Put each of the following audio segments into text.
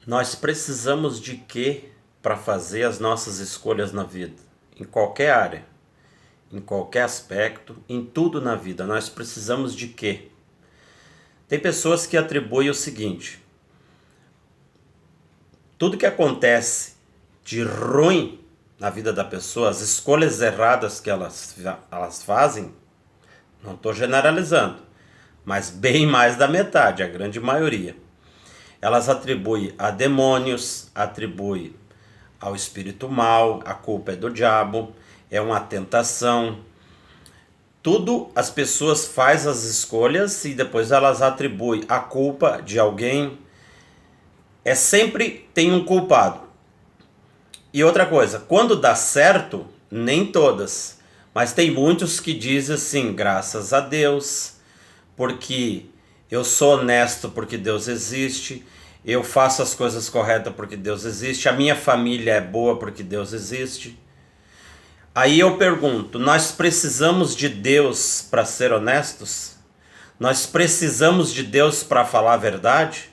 Nós precisamos de quê para fazer as nossas escolhas na vida? Em qualquer área, em qualquer aspecto, em tudo na vida, nós precisamos de quê? Tem pessoas que atribuem o seguinte: tudo que acontece de ruim na vida da pessoa, as escolhas erradas que elas fazem, não estou generalizando, mas bem mais da metade, a grande maioria. Elas atribuem a demônios, atribuem ao espírito mal, a culpa é do diabo, é uma tentação. Tudo as pessoas fazem as escolhas e depois elas atribuem a culpa de alguém. Sempre tem um culpado. E outra coisa, quando dá certo, nem todas, mas tem muitos que dizem assim, graças a Deus, porque eu sou honesto porque Deus existe, eu faço as coisas corretas porque Deus existe, a minha família é boa porque Deus existe. Aí eu pergunto, nós precisamos de Deus para ser honestos? Nós precisamos de Deus para falar a verdade?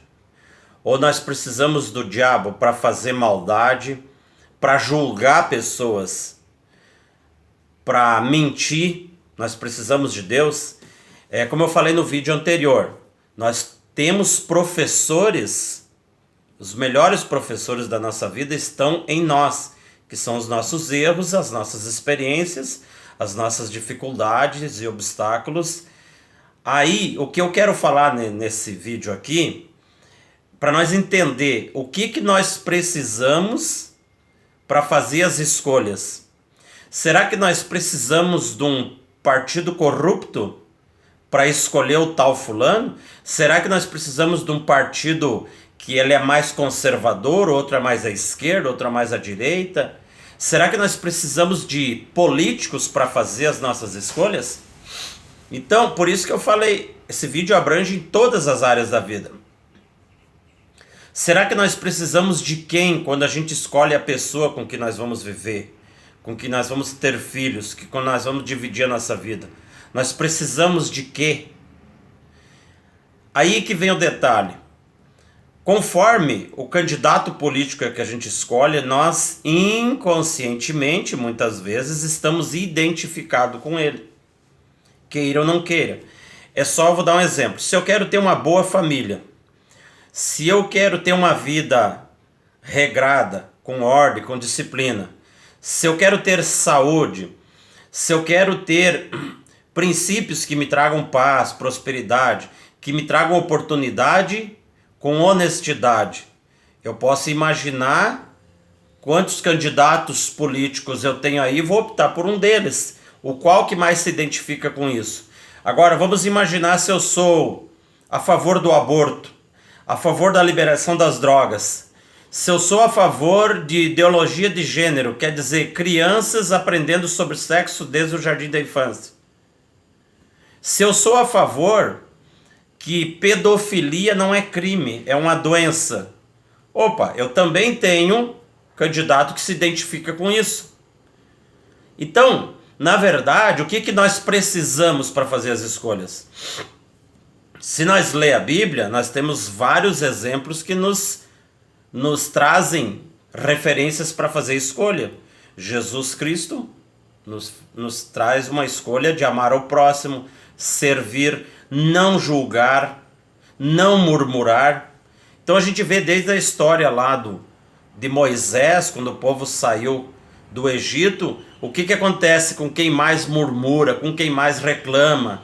Ou nós precisamos do diabo para fazer maldade, para julgar pessoas, para mentir? Nós precisamos de Deus? Como eu falei no vídeo anterior, nós temos professores, os melhores professores da nossa vida estão em nós, que são os nossos erros, as nossas experiências, as nossas dificuldades e obstáculos. Aí, o que eu quero falar nesse vídeo aqui, para nós entender o que nós precisamos para fazer as escolhas. Será que nós precisamos de um partido corrupto para escolher o tal fulano? Será que nós precisamos de um partido que ele é mais conservador, outro é mais à esquerda, outro é mais à direita? Será que nós precisamos de políticos para fazer as nossas escolhas? Então, por isso que eu falei, esse vídeo abrange em todas as áreas da vida. Será que nós precisamos de quem quando a gente escolhe a pessoa com que nós vamos viver, com que nós vamos ter filhos, que quando nós vamos dividir a nossa vida? Nós precisamos de quê? Aí que vem o detalhe. Conforme o candidato político que a gente escolhe, nós inconscientemente, muitas vezes, estamos identificados com ele. Queira ou não queira. Vou dar um exemplo. Se eu quero ter uma boa família, se eu quero ter uma vida regrada, com ordem, com disciplina, se eu quero ter saúde, se eu quero ter princípios que me tragam paz, prosperidade, que me tragam oportunidade com honestidade, eu posso imaginar quantos candidatos políticos eu tenho aí, vou optar por um deles, o qual que mais se identifica com isso. Agora vamos imaginar se eu sou a favor do aborto, a favor da liberação das drogas, se eu sou a favor de ideologia de gênero, quer dizer, crianças aprendendo sobre sexo desde o jardim da infância. Se eu sou a favor que pedofilia não é crime, é uma doença. Opa, eu também tenho candidato que se identifica com isso. Então, na verdade, o que nós precisamos para fazer as escolhas? Se nós ler a Bíblia, nós temos vários exemplos que nos trazem referências para fazer escolha. Jesus Cristo nos traz uma escolha de amar ao próximo, servir, não julgar, não murmurar. Então a gente vê desde a história lá de Moisés, quando o povo saiu do Egito, o que acontece com quem mais murmura, com quem mais reclama?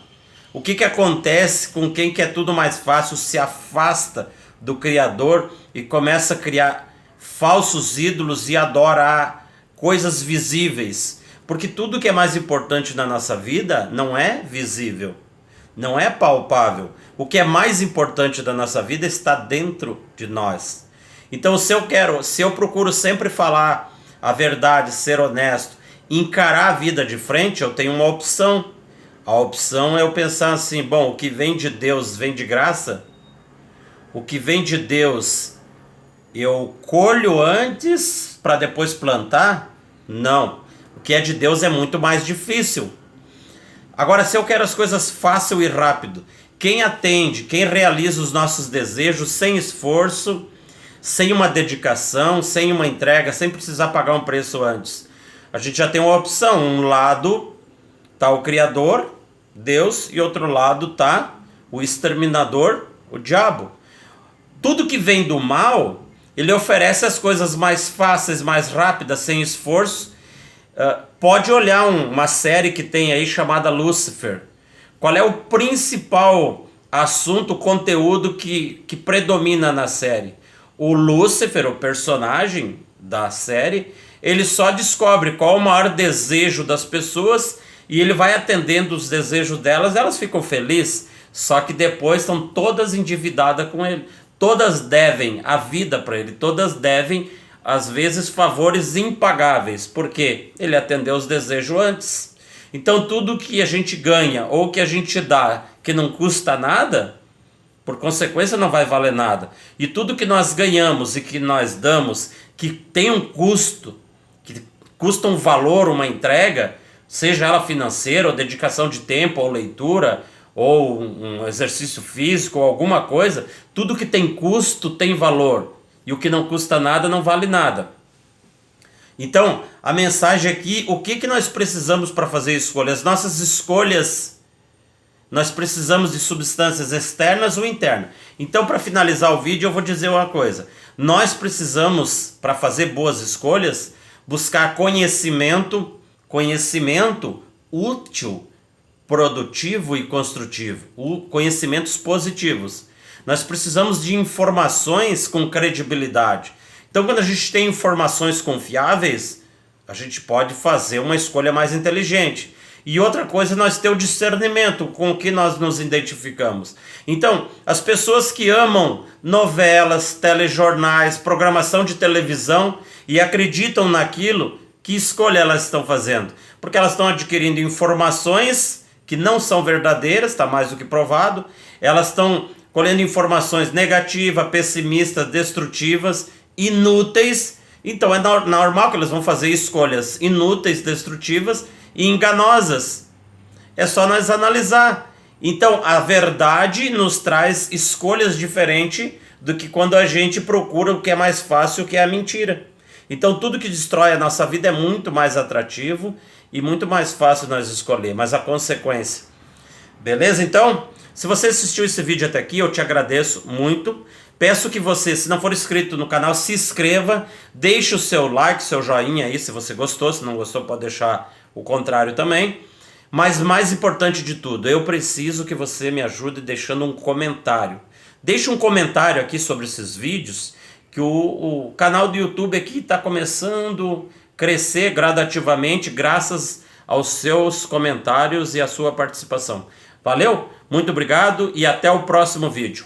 O que acontece com quem quer tudo mais fácil, se afasta do Criador e começa a criar falsos ídolos e adorar coisas visíveis? Porque tudo que é mais importante na nossa vida não é visível, não é palpável. O que é mais importante da nossa vida está dentro de nós. Então se eu procuro sempre falar a verdade, ser honesto, encarar a vida de frente, eu tenho uma opção. A opção é eu pensar assim, bom, o que vem de Deus vem de graça? O que vem de Deus eu colho antes para depois plantar? Não. O que é de Deus é muito mais difícil. Agora, se eu quero as coisas fácil e rápido, quem atende, quem realiza os nossos desejos sem esforço, sem uma dedicação, sem uma entrega, sem precisar pagar um preço antes. A gente já tem uma opção, um lado está o Criador, Deus, e outro lado está o exterminador, o diabo. Tudo que vem do mal, ele oferece as coisas mais fáceis, mais rápidas, sem esforço. Pode olhar uma série que tem aí chamada Lúcifer. Qual é o principal assunto, conteúdo que predomina na série? O Lúcifer, o personagem da série, ele só descobre qual o maior desejo das pessoas e ele vai atendendo os desejos delas, elas ficam felizes, só que depois estão todas endividadas com ele. Todas devem a vida para ele, todas devem, às vezes, favores impagáveis, porque ele atendeu os desejos antes. Então tudo que a gente ganha ou que a gente dá que não custa nada, por consequência não vai valer nada. E tudo que nós ganhamos e que nós damos, que tem um custo, que custa um valor, uma entrega, seja ela financeira, ou dedicação de tempo, ou leitura, ou um exercício físico, ou alguma coisa, tudo que tem custo tem valor. E o que não custa nada não vale nada. Então, a mensagem aqui, o que nós precisamos para fazer escolhas? As nossas escolhas, nós precisamos de substâncias externas ou internas. Então, para finalizar o vídeo, eu vou dizer uma coisa. Nós precisamos, para fazer boas escolhas, buscar conhecimento útil, produtivo e construtivo, conhecimentos positivos. Nós precisamos de informações com credibilidade. Então, quando a gente tem informações confiáveis, a gente pode fazer uma escolha mais inteligente. E outra coisa, nós ter o discernimento com o que nós nos identificamos. Então, as pessoas que amam novelas, telejornais, programação de televisão e acreditam naquilo, que escolha elas estão fazendo? Porque elas estão adquirindo informações que não são verdadeiras, está mais do que provado. Elas estão colhendo informações negativas, pessimistas, destrutivas, inúteis. Então é normal que elas vão fazer escolhas inúteis, destrutivas e enganosas. É só nós analisar. Então a verdade nos traz escolhas diferentes do que quando a gente procura o que é mais fácil, o que é a mentira. Então tudo que destrói a nossa vida é muito mais atrativo e muito mais fácil nós escolher, mas a consequência. Beleza? Então, se você assistiu esse vídeo até aqui, eu te agradeço muito. Peço que você, se não for inscrito no canal, se inscreva, deixe o seu like, seu joinha aí se você gostou, se não gostou pode deixar o contrário também. Mas mais importante de tudo, eu preciso que você me ajude deixando um comentário. Deixe um comentário aqui sobre esses vídeos, que o canal do YouTube aqui está começando a crescer gradativamente graças aos seus comentários e à sua participação. Valeu? Muito obrigado e até o próximo vídeo.